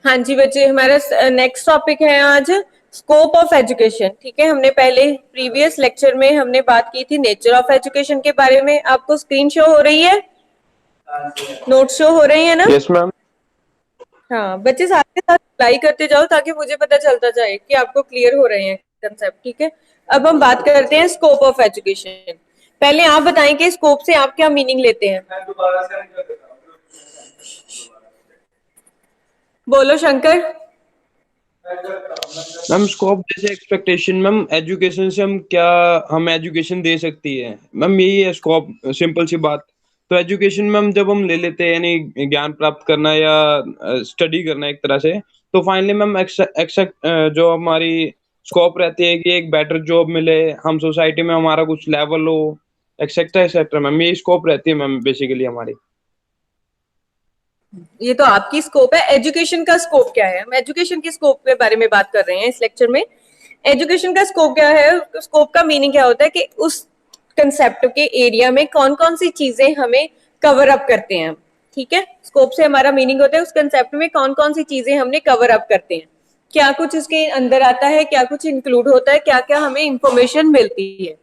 हाँ जी बच्चे, हमारा नेक्स्ट टॉपिक है आज स्कोप ऑफ एजुकेशन। ठीक है, हमने पहले प्रीवियस लेक्चर में हमने बात की थी नेचर ऑफ एजुकेशन के बारे में। आपको स्क्रीन शो हो रही है, नोट शो हो रही है ना? Yes ma'am. हाँ बच्चे, साथ के साथ अप्लाई करते जाओ ताकि मुझे पता चलता जाए कि आपको क्लियर हो रहे हैं कंसेप्ट। ठीक है, अब हम बात करते हैं स्कोप ऑफ एजुकेशन। पहले आप बताएं कि स्कोप से आप क्या मीनिंग लेते हैं। बोलो शंकर। मैम स्कोप जैसे एक्सपेक्टेशन मैम, एजुकेशन से हम एजुकेशन दे सकती है मैम, यही है स्कोप, सिंपल सी बात। तो एजुकेशन मैम जब हम ले लेते हैं यानी ज्ञान प्राप्त करना या स्टडी करना एक तरह से, तो फाइनली मैम एक्सेक्ट जो हमारी स्कोप रहती है कि एक बेटर जॉब मिले, हम सोसाइटी में हमारा कुछ लेवल हो, एक्सेट्रा एक्सेट्रा मैम, यही स्कोप रहती है मैम बेसिकली हमारी। ये तो आपकी स्कोप है। एजुकेशन का स्कोप क्या है? हम एजुकेशन की स्कोप के बारे में बात कर रहे हैं इस लेक्चर में। एजुकेशन का स्कोप क्या है? स्कोप का मीनिंग क्या होता है कि उस कंसेप्ट के एरिया में कौन कौन सी चीजें हमें कवर अप करते हैं। ठीक है, स्कोप से हमारा मीनिंग होता है उस कंसेप्ट में कौन कौन सी चीजें हमने कवर अप करते हैं, क्या कुछ उसके अंदर आता है, क्या कुछ इंक्लूड होता है, क्या क्या हमें इंफॉर्मेशन मिलती है।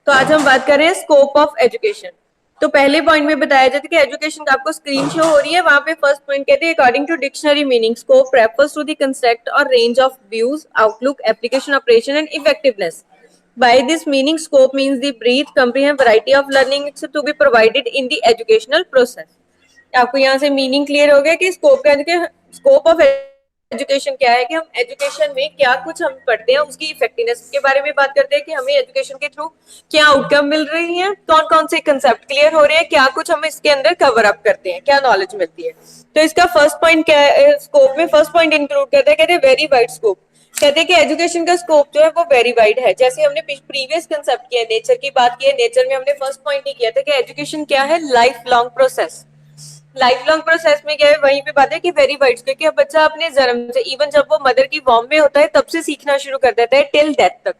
तो आज हम बात कर रहे हैं स्कोप ऑफ एजुकेशन। तो पहले पॉइंट में बताया जाता है कि एजुकेशन का आपको स्क्रीन शो हो रही है, वहां पे फर्स्ट पॉइंट कहते हैं according to dictionary meaning scope refers to the concept और range of views, outlook, application, operation and effectiveness. By this meaning, scope means the breadth, comprehend variety of learning to be provided in the educational process. आपको यहाँ से meaning clear हो गया कि scope of education क्या है, कि हम एजुकेशन में क्या कुछ हम पढ़ते हैं, उसकी इफेक्टिवनेस के बारे में बात करते हैं कि हमें एजुकेशन के थ्रू क्या आउटकम मिल रही है, कौन कौन से कंसेप्ट क्लियर हो रहे हैं, क्या कुछ हम इसके अंदर कवर अप करते हैं, क्या नॉलेज मिलती है। तो इसका फर्स्ट पॉइंट क्या है? स्कोप में फर्स्ट पॉइंट इंक्लूड करते हैं, कहते हैं वेरी वाइड स्कोप। कहते हैं कि एजुकेशन का स्कोप जो है वो वेरी वाइड है। जैसे हमने प्रीवियस कंसेप्ट किया, नेचर की बात की है, नेचर में हमने फर्स्ट पॉइंट ही किया था कि एजुकेशन क्या है, life long process. Life long process में क्या है, वहीं पे बात है कि वेरी वाइड, क्योंकि अब बच्चा अपने जन्म से इवन जब वो मदर की वॉर्म में होता है तब से सीखना शुरू कर देता है टिल डेथ तक।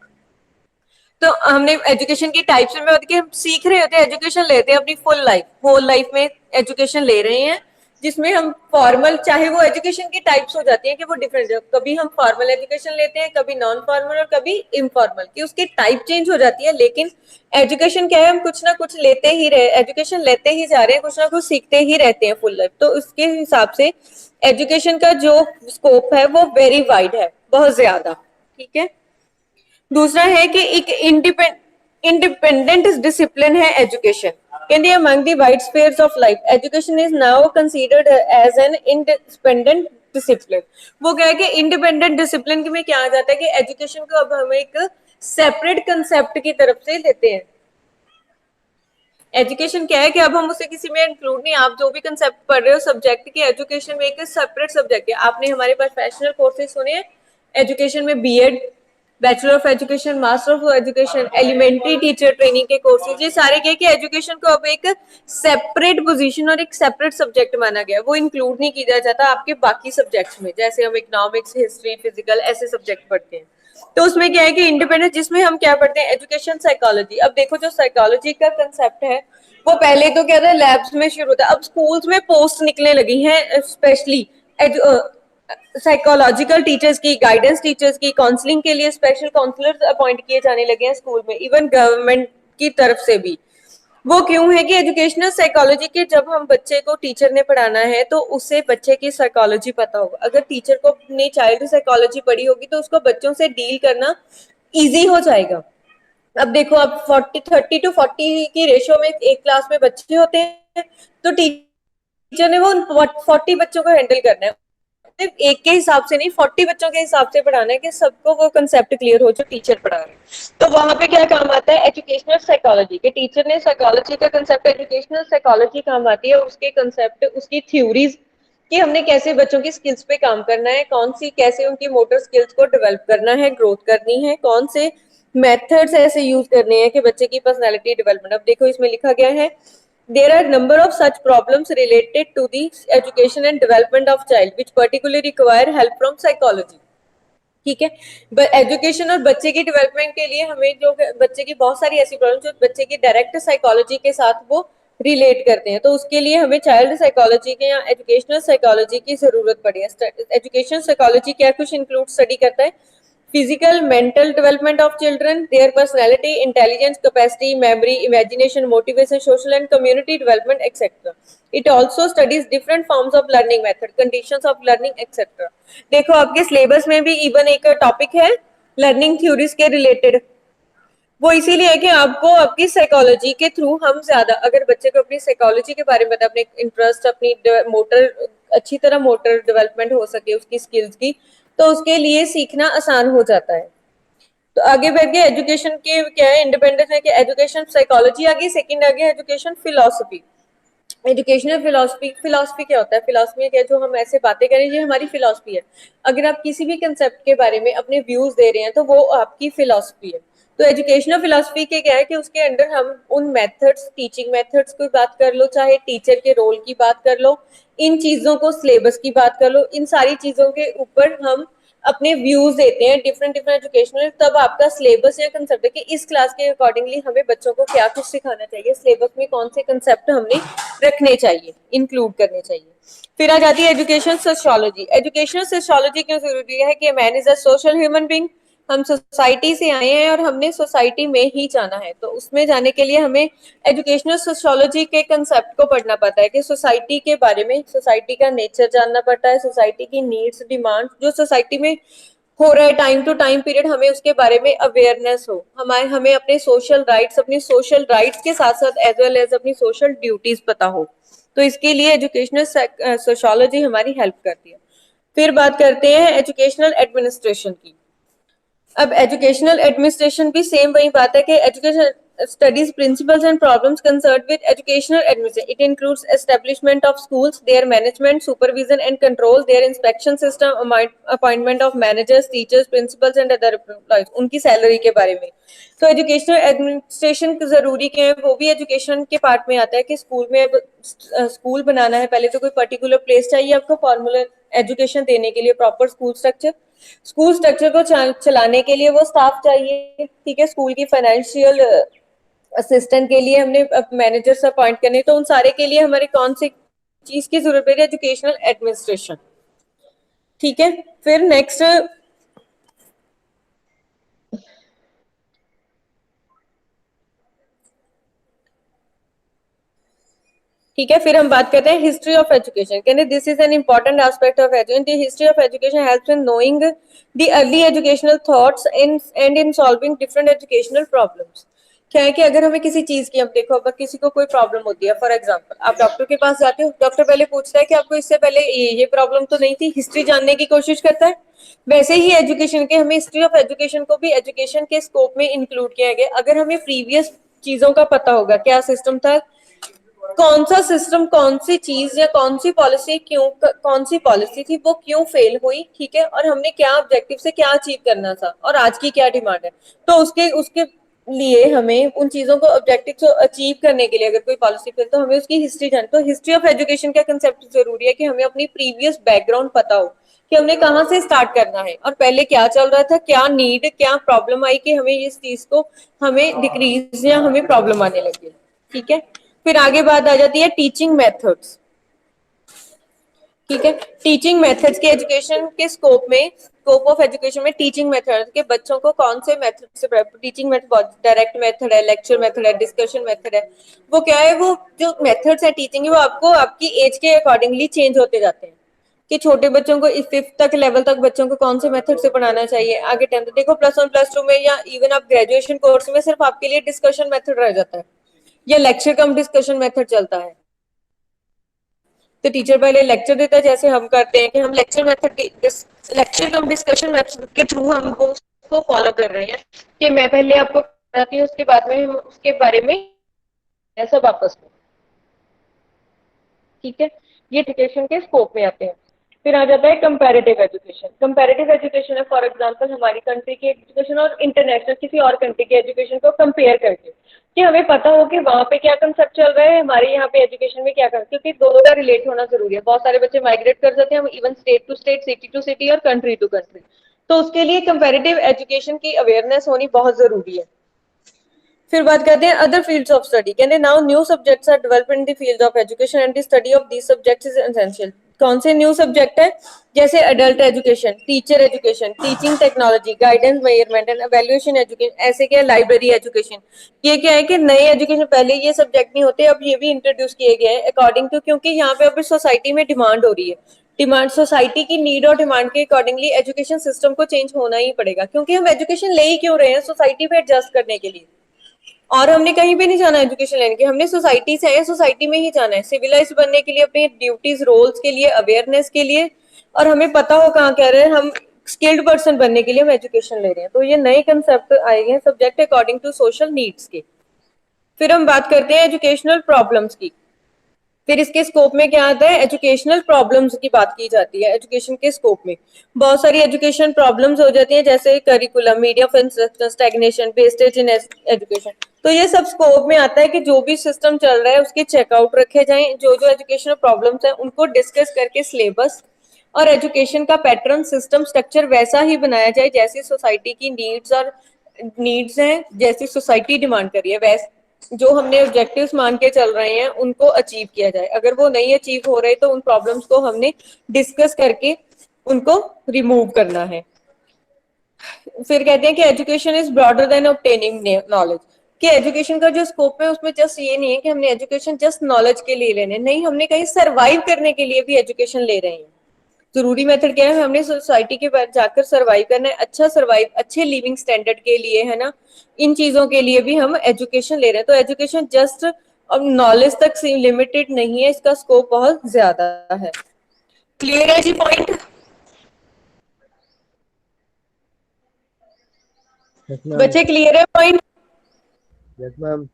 तो हमने एजुकेशन की टाइप्स में बात की, हम सीख रहे होते हैं, एजुकेशन लेते हैं अपनी फुल लाइफ, होल लाइफ में एजुकेशन ले रहे हैं, जिसमें हम फॉर्मल, चाहे वो एजुकेशन की टाइप्स हो जाती है कि वो डिफरेंट है, कभी हम फॉर्मल एजुकेशन लेते हैं, कभी नॉन फॉर्मल और कभी इनफॉर्मल, कि उसकी टाइप चेंज हो जाती है। लेकिन एजुकेशन क्या है, हम कुछ ना कुछ लेते ही रहे, एजुकेशन लेते ही जा रहे हैं, कुछ ना कुछ सीखते ही रहते हैं फुल लाइफ। तो उसके हिसाब से एजुकेशन का जो स्कोप है वो वेरी वाइड है, बहुत ज्यादा। ठीक है, दूसरा है कि एक इंडिपेंडेंट डिसिप्लिन है एजुकेशन। कहते हैं among the wide spheres of life, education is now considered as an independent discipline। वो क्या है कि इंडिपेंडेंट डिसिप्लिन में क्या आ जाता है कि एजुकेशन को अब हम एक सेपरेट कंसेप्ट की तरफ से लेते हैं। एजुकेशन क्या है कि अब हम उसे किसी में इंक्लूड नहीं, आप जो भी कंसेप्ट पढ़ रहे हो सब्जेक्ट की, एजुकेशन में एक सेपरेट सब्जेक्ट है। आपने हमारे प्रोफेशनल कोर्सेज सुने हैं, एजुकेशन में BEd, bachelor of education, master of education, elementary teacher training के कोर्सेज, ये सारे क्या कि एजुकेशन को अब एक सेपरेट पोजीशन और एक सेपरेट सब्जेक्ट माना गया, वो इंक्लूड नहीं किया जाता आपके बाकी सब्जेक्ट्स में। जैसे हम इकोनॉमिक्स, हिस्ट्री, फिजिकल ऐसे सब्जेक्ट पढ़ते हैं, तो उसमें क्या है कि इंडिपेंडेंट, जिसमें हम क्या पढ़ते हैं, एजुकेशन साइकोलॉजी। अब देखो जो साइकोलॉजी का कंसेप्ट है वो पहले तो क्या था, लैब्स में शुरू था, अब स्कूल्स में पोस्ट निकलने लगी हैं, स्पेशली साइकोलॉजिकल टीचर्स की, गाइडेंस टीचर्स की, काउंसलिंग के लिए स्पेशल काउंसलर्स अपॉइंट किए जाने लगे हैं स्कूल में, इवन गवर्नमेंट की तरफ से भी। वो क्यों है कि एजुकेशनल साइकोलॉजी के, जब हम बच्चे को, टीचर ने पढ़ाना है तो उसे बच्चे की साइकोलॉजी पता होगा। अगर टीचर को अपनी चाइल्ड साइकोलॉजी पढ़ी होगी तो उसको बच्चों से डील करना इजी हो जाएगा। अब देखो, अब 30 to 40 की रेशियो में एक क्लास में बच्चे होते हैं, तो टीचर ने वो 40 बच्चों को हैंडल करना है, सिर्फ एक के हिसाब से नहीं, 40 बच्चों के हिसाब से पढ़ाना है कि सबको वो कंसेप्ट क्लियर हो जो टीचर पढ़ा रहे हैं। तो वहां पे क्या काम आता है, एजुकेशनल साइकोलॉजी के टीचर ने साइकोलॉजी का कंसेप्ट, एजुकेशनल साइकोलॉजी काम आती है उसके कंसेप्ट, उसकी थ्योरीज, कि हमने कैसे बच्चों की स्किल्स पे काम करना है, कौन सी कैसे उनकी मोटर स्किल्स को डेवलप करना है, ग्रोथ करनी है, कौन से मेथड्स ऐसे यूज करने हैं कि बच्चे की पर्सनालिटी डेवलपमेंट। अब देखो इसमें लिखा गया है, there are number of such problems related to the education and development of child which particularly require help from psychology। ठीक है, एजुकेशन और बच्चे की डेवलपमेंट के लिए हमें जो बच्चे की बहुत सारी ऐसी प्रॉब्लम जो बच्चे की डायरेक्ट साइकोलॉजी के साथ वो रिलेट करते हैं। तो उसके लिए हमें चाइल्ड साइकोलॉजी के या एजुकेशनल साइकोलॉजी की जरूरत पड़ी है। एजुकेशनल साइकोलॉजी क्या कुछ इंक्लूड स्टडी करता है? Physical mental development of children, their personality, intelligence, capacity, memory, imagination, motivation, social and community development etcetera. It also studies different forms of learning method, conditions of learning etcetera. देखो आपके syllabus में भी even एक topic है learning theories के related. वो इसीलिए है कि आपको आपकी साइकोलॉजी के थ्रू हम ज्यादा, अगर बच्चे को अपनी साइकोलॉजी के बारे में पता, अपने इंटरेस्ट, अपनी मोटर, अच्छी तरह मोटर डेवलपमेंट हो सके उसकी स्किल्स की, तो उसके लिए सीखना आसान हो जाता है। तो आगे बढ़ के एजुकेशन के क्या है, इंडिपेंडेंस है कि एजुकेशन साइकोलॉजी आ गई, सेकंड आ गया education philosophy. Educational philosophy, philosophy क्या होता है? फिलोसफी क्या, जो हम ऐसे बातें करें, ये हमारी फिलोसफी है। अगर आप किसी भी कंसेप्ट के बारे में अपने व्यूज दे रहे हैं तो वो आपकी फिलोसफी है। तो एजुकेशनल फिलोसफी के क्या है कि उसके अंदर हम उन मेथड्स, टीचिंग मेथड्स की बात कर लो, चाहे टीचर के रोल की बात कर लो, इन चीजों को, सिलेबस की बात कर लो, इन सारी चीजों के ऊपर हम अपने व्यूज देते हैं डिफरेंट डिफरेंट एजुकेशनल। तब आपका सिलेबस या कंसेप्ट है कि इस क्लास के अकॉर्डिंगली हमें बच्चों को क्या कुछ सिखाना चाहिए, सिलेबस में कौन से कंसेप्ट हमने रखने चाहिए, इंक्लूड करने चाहिए। फिर आ जाती है एजुकेशन सोशियोलॉजी। एजुकेशनल सोशियोलॉजी क्यों जरूरी है कि man is a social human being, हम सोसाइटी से आए हैं और हमने सोसाइटी में ही जाना है। तो उसमें जाने के लिए हमें एजुकेशनल सोशियोलॉजी के कंसेप्ट को पढ़ना पड़ता है कि सोसाइटी के बारे में, सोसाइटी का नेचर जानना पड़ता है, सोसाइटी की नीड्स, डिमांड, जो सोसाइटी में हो रहा है टाइम टू टाइम पीरियड, हमें उसके बारे में अवेयरनेस हो, हमें अपने सोशल राइट्स के साथ साथ एज वेल एज अपनी सोशल ड्यूटीज पता हो। तो इसके लिए एजुकेशनल सोशियोलॉजी हमारी हेल्प करती है। फिर बात करते हैं एजुकेशनल एडमिनिस्ट्रेशन की। अब एजुकेशनल एडमिनिस्ट्रेशन भी सेम वही बात है कि education studies principles and problems concerned with educational administration. It includes establishment of schools, their management, supervision and control, their inspection system, appointment of managers, teachers, principals and other employees, उनकी salary के बारे में। तो educational administration जरूरी क्या है, वो भी एजुकेशन के पार्ट में आता है कि स्कूल में स्कूल बनाना है, पहले तो कोई पर्टिकुलर प्लेस चाहिए आपको फॉर्मुलर एजुकेशन देने के लिए, proper school structure, school structure को चलाने के लिए वो स्टाफ चाहिए, ठीक है। स्कूल की फाइनेंशियल असिस्टेंट के लिए हमने मैनेजर्स अपॉइंट करने, तो उन सारे के लिए हमारे कौन सी चीज की जरूरत है? एजुकेशनल एडमिनिस्ट्रेशन, ठीक है। फिर नेक्स्ट ठीक है, फिर हम बात करते हैं हिस्ट्री ऑफ एजुकेशन। कहते this is an important aspect of education. The history of education helps in knowing the early educational thoughts and in solving different educational problems. क्या है कि अगर हमें किसी चीज की, अब देखो अगर किसी को कोई प्रॉब्लम होती है, फॉर एग्जांपल आप डॉक्टर के पास जाते हो, डॉक्टर पहले पूछता है कि आपको इससे पहले ये प्रॉब्लम तो नहीं थी, हिस्ट्री जानने की कोशिश करता है। वैसे ही एजुकेशन के, हमें हिस्ट्री ऑफ एजुकेशन को भी एजुकेशन के स्कोप में इंक्लूड किया गया। अगर हमें प्रीवियस चीजों का पता होगा, क्या सिस्टम था, कौन सा सिस्टम, कौन सी चीज या कौन सी पॉलिसी, क्यों, कौन सी पॉलिसी थी वो क्यों फेल हुई, ठीक है, और हमने क्या ऑब्जेक्टिव से क्या अचीव करना था और आज की क्या डिमांड है। तो उसके उसके लिए हमें उन चीजों को, ऑब्जेक्टिव को अचीव करने के लिए अगर कोई पॉलिसी फेल, तो हमें उसकी हिस्ट्री जाननी। तो हिस्ट्री ऑफ एजुकेशन का कंसेप्ट जरूरी है कि हमें अपनी प्रीवियस बैकग्राउंड पता हो कि हमने कहाँ से स्टार्ट करना है और पहले क्या चल रहा था, क्या नीड, क्या प्रॉब्लम आई कि हमें इस चीज को, हमें डिक्रीज या हमें प्रॉब्लम आने लगी, ठीक है। फिर आगे बात आ जाती है टीचिंग मेथड्स, ठीक है। टीचिंग मेथड्स के एजुकेशन के स्कोप में, स्कोप ऑफ एजुकेशन में टीचिंग मेथड के बच्चों को कौन से मेथड से, टीचिंग मेथड डायरेक्ट मेथड है, लेक्चर मेथड है, डिस्कशन मेथड है। वो क्या है, वो जो मेथड्स है टीचिंग है वो आपको आपकी एज के अकॉर्डिंगली चेंज होते जाते हैं कि छोटे बच्चों को फिफ्थ तक लेवल तक बच्चों को कौन से मेथड से पढ़ाना चाहिए, आगे 10th, देखो प्लस 1 प्लस 2 में या इवन आप ग्रेजुएशन कोर्स में सिर्फ आपके लिए डिस्कशन मेथड रह जाता है या लेक्चर कम डिस्कशन मेथड चलता है। तो टीचर पहले लेक्चर देता है, जैसे हम करते हैं कि हम लेक्चर मेथड, लेक्चर कम डिस्कशन मेथड के थ्रू हम उसको फॉलो कर रहे हैं कि मैं पहले आपको बताती हूँ, उसके बाद में हम उसके बारे में ऐसा वापस, ठीक है। ये एजुकेशन के स्कोप में आते हैं। फिर आ जाता है कंपैरेटिव एजुकेशन। कंपैरेटिव एजुकेशन है फॉर एग्जांपल हमारी कंट्री की एजुकेशन और इंटरनेशनल किसी और कंट्री के एजुकेशन को कंपेयर करके, कि हमें पता हो कि वहाँ पे क्या कंसेप्ट चल रहा है, हमारे यहाँ पे एजुकेशन में क्या कर, क्योंकि दोनों का रिलेट होना जरूरी है। बहुत सारे बच्चे माइग्रेट कर जाते हैं, even state to state, city to city और कंट्री टू कंट्री। तो उसके लिए कंपैरेटिव एजुकेशन की अवेयरनेस होनी बहुत जरूरी है। फिर बात करते हैं अदर फील्ड्स ऑफ स्टडी। कहते हैं now new subjects are developed in the field of education and the study of these subjects is essential. कौन से न्यू सब्जेक्ट है? जैसे adult education, teacher education, teaching technology, guidance measurement and evaluation education, ऐसे क्या library education. ये क्या है कि नए एजुकेशन, पहले ये सब्जेक्ट नहीं होते, अब ये भी इंट्रोड्यूस किए गए हैं अकॉर्डिंग टू, क्योंकि यहाँ पे अभी सोसाइटी में डिमांड हो रही है। डिमांड, सोसाइटी की नीड और डिमांड के अकॉर्डिंगली एजुकेशन सिस्टम को चेंज होना ही पड़ेगा, क्योंकि हम एजुकेशन ले ही क्यों रहे हैं? सोसाइटी पे एडजस्ट करने के लिए। और हमने कहीं पे नहीं जाना एजुकेशन लेने के, हमने सोसाइटी से आए, सोसाइटी में ही जाना है, सिविलाइज बनने के लिए, अपने ड्यूटीज रोल्स के लिए, अवेयरनेस के लिए, और हमें पता हो कहाँ कह रहे हैं हम। स्किल्ड पर्सन बनने के लिए हम एजुकेशन ले रहे हैं। तो ये नए कंसेप्ट आए हैं subject according to social needs के। फिर हम बात करते हैं एजुकेशनल प्रॉब्लम्स की। फिर इसके स्कोप में क्या आता है? एजुकेशनल प्रॉब्लम्स की बात की जाती है एजुकेशन के स्कोप में। बहुत सारी एजुकेशन प्रॉब्लम्स हो जाती हैं, जैसे curriculum, media of instruction, stagnation, wastage in education. तो ये सब स्कोप में आता है कि जो भी सिस्टम चल रहा है उसके चेकआउट रखे जाएं, जो जो एजुकेशनल प्रॉब्लम्स हैं उनको डिस्कस करके सिलेबस और एजुकेशन का पैटर्न, सिस्टम, स्ट्रक्चर वैसा ही बनाया जाए जैसी सोसाइटी की नीड्स हैं, जैसी सोसाइटी डिमांड कर रही है, वैसे जो हमने ऑब्जेक्टिव्स मान के चल रहे हैं उनको अचीव किया जाए। अगर वो नहीं अचीव हो रहे तो उन प्रॉब्लम्स को हमने डिस्कस करके उनको रिमूव करना है। फिर कहते हैं कि education is broader then obtaining knowledge, कि एजुकेशन का जो स्कोप है उसमें जस्ट ये नहीं है कि हमने एजुकेशन जस्ट नॉलेज के लिए लेने, नहीं, हमने कहीं सरवाइव करने के लिए भी एजुकेशन ले रहे हैं। जरूरी मेथड क्या है? हमने सोसाइटी के बाद जाकर सरवाइव करना है, अच्छा सरवाइव, अच्छे लिविंग स्टैंडर्ड के लिए, है ना। इन चीजों के लिए भी हम एजुकेशन ले रहे हैं। तो एजुकेशन जस्ट अब नॉलेज तक लिमिटेड नहीं है, इसका स्कोप बहुत ज्यादा है। क्लियर है जी पॉइंट? Yes ma'am. बच्चे क्लियर है पॉइंट? Yes ma'am.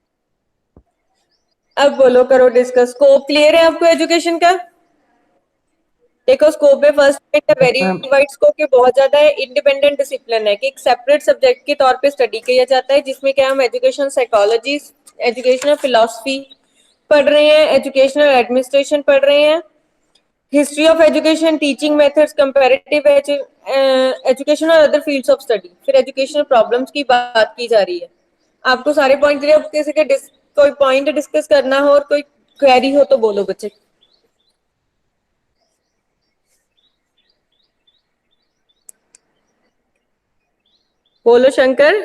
अब बोलो, करो डिस्कस। स्कोप क्लियर है आपको एजुकेशन का? देखो स्कोप में फर्स्ट पॉइंट है वेरी मैम। वाइड स्कोप के, बहुत ज्यादा है। इंडिपेंडेंट डिसिप्लिन है कि एक सेपरेट सब्जेक्ट के तौर पे स्टडी किया जाता है, जिसमें क्या हम एजुकेशन साइकोलॉजी, एजुकेशनल फिलोसफी पढ़ रहे हैं, एजुकेशनल एडमिनिस्ट्रेशन पढ़ रहे हैं, history of education, teaching methods, comparative education और अदर फील्ड्स ऑफ स्टडी। फिर एजुकेशनल प्रॉब्लम्स की बात की जा रही है। आपको सारे पॉइंट दिए, किसी के कोई पॉइंट डिस्कस करना हो और कोई क्वेरी हो तो बोलो बच्चे। बोलो शंकर।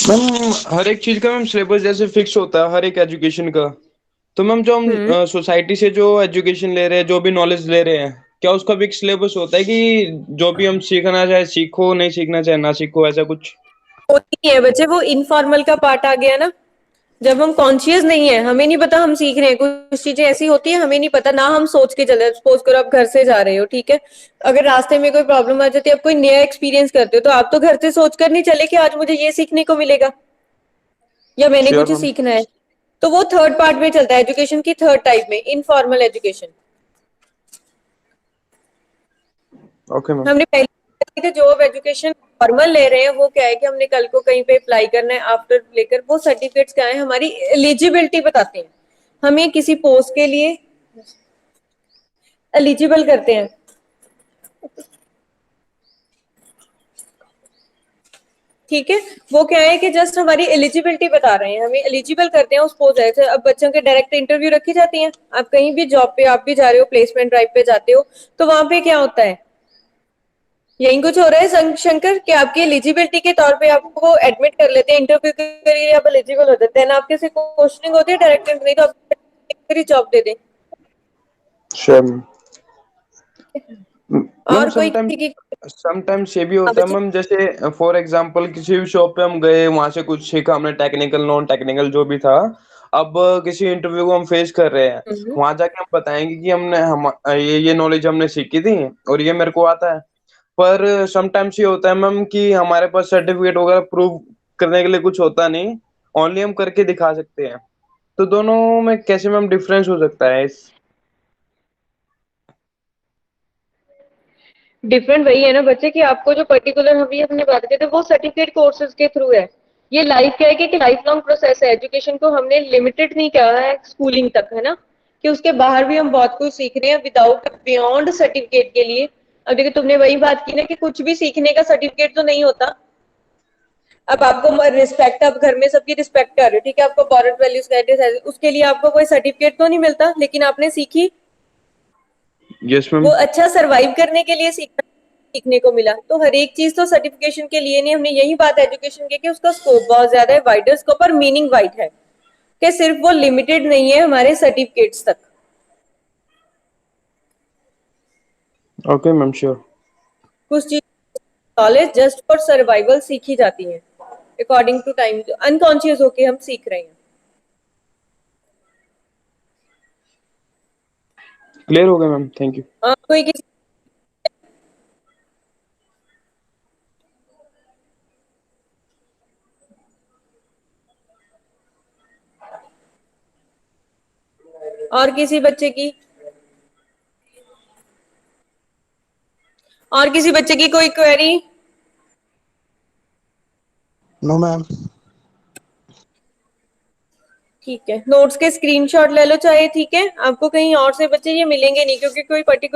मैम हर एक चीज का मैम सिलेबस जैसे फिक्स होता है हर एक एजुकेशन का, तो मैम जो हम सोसाइटी से जो एजुकेशन ले रहे हैं, जो भी नॉलेज ले रहे हैं, क्या उसका भी एक सिलेबस होता है कि जो भी हम सीखना चाहे सीखो, नहीं सीखना चाहे ना सीखो, ऐसा कुछ? होती है बच्चे, वो इनफॉर्मल का पार्ट आ गया ना। जब हम कॉन्शियस नहीं है, हमें नहीं पता हम सीख रहे हैं, कुछ चीजें ऐसी होती है हमें नहीं पता ना, हम सोच के चले। सपोज करो आप घर से जा रहे हो, ठीक है, अगर रास्ते में कोई प्रॉब्लम आ जाती है, आप कोई नया एक्सपीरियंस करते हो, तो आप तो घर से सोचकर नहीं चले कि आज मुझे ये सीखने को मिलेगा या मैंने श्योर कुछ मैम। सीखना है। तो वो थर्ड पार्ट में चलता है एजुकेशन की थर्ड टाइप में, इनफॉर्मल एजुकेशन। Okay ma'am. हमने पहले जो अब एजुकेशन फॉर्मल ले रहे हैं वो क्या है कि हमने कल को कहीं पे अप्लाई करना है, आफ्टर लेकर वो सर्टिफिकेट्स क्या है, हमारी एलिजिबिलिटी बताते हैं, हमें किसी पोस्ट के लिए एलिजिबल करते हैं। ठीक है, वो क्या है कि जस्ट हमारी एलिजिबिलिटी बता रहे हैं, हमें एलिजिबल करते हैं उस पोस्ट से। अब बच्चों के डायरेक्ट इंटरव्यू रखी जाती हैं, आप कहीं भी जॉब पे आप भी जा रहे हो, प्लेसमेंट ड्राइव पे जाते हो, तो वहां पे क्या होता है, यही कुछ हो रहा है शंकर, कि आपकी एलिजिबिलिटी के तौर पे आपको एडमिट कर लेते हैं, इंटरव्यू के लिए आप एलिजिबल हो जाते हैं ना, आपके से क्वेश्चनिंग होती है डायरेक्ट, नहीं तो आप जॉब दे दें। Sure ma'am. मैम और कोई समटाइम्स ये भी हाँ होता है बच्चे। मैम, जैसे फॉर एग्जांपल किसी भी शॉप पे हम गए, वहां से कुछ सीखा हमने, टेक्निकल नॉन टेक्निकल जो भी था, अब किसी इंटरव्यू को हम फेस कर रहे हैं, वहां जाके हम बताएंगे कि हमने हम ये नॉलेज हमने सीखी थी और ये मेरे को आता है। पर समटाइम्स ये होता है मैम कि हमारे पास सर्टिफिकेट वगैरह प्रूव करने के लिए कुछ होता नहीं, ओनली हम करके दिखा सकते हैं। तो दोनों में कैसे मैम डिफरेंस हो सकता है इस? डिफरेंट वही है ना बच्चे, कि आपको जो पर्टिकुलर अभी हमने बात की थी वो सर्टिफिकेट कोर्सेज के थ्रू है। ये लाइफ क्या है कि लाइफ लॉन्ग प्रोसेस है, एजुकेशन को हमने लिमिटेड नहीं किया है स्कूलिंग तक, है ना, कि उसके बाहर भी हम बहुत कुछ सीख रहे हैं विदाउट बियॉन्ड सर्टिफिकेट के लिए। अब देखो तुमने वही बात की ना कि कुछ भी सीखने का सर्टिफिकेट तो नहीं होता, अब आपको रिस्पेक्ट, आप घर में सबकी रिस्पेक्ट कर रहे हो, ठीक है, आपको मॉरल वैल्यूज कहते हैं, उसके लिए आपको कोई सर्टिफिकेट तो नहीं मिलता, लेकिन आपने सीखी, यस वो मैम। अच्छा सरवाइव करने के लिए सीखने को मिला। तो हर एक चीज तो सर्टिफिकेशन के लिए नहीं, हमने यही बात एजुकेशन की कि उसका स्कोप बहुत ज्यादा है, वाइडर स्कोप और मीनिंग वाइड है, कि सिर्फ वो लिमिटेड नहीं है हमारे सर्टिफिकेट्स तक। Okay ma'am, sure. कुछ चीज नॉलेज जस्ट फॉर सर्वाइवल सीखी जाती है अकॉर्डिंग टू टाइम, अनकॉन्शियस होके हम सीख रहे हैं। क्लियर हो गया मैम, थैंक यू। कोई किसी और किसी बच्चे की, और किसी बच्चे की कोई क्वेरी? No ma'am. ठीक है, नोट्स के स्क्रीनशॉट ले लो चाहे, ठीक है, आपको कहीं और से बच्चे ये मिलेंगे नहीं, क्योंकि कोई पर्टिकुलर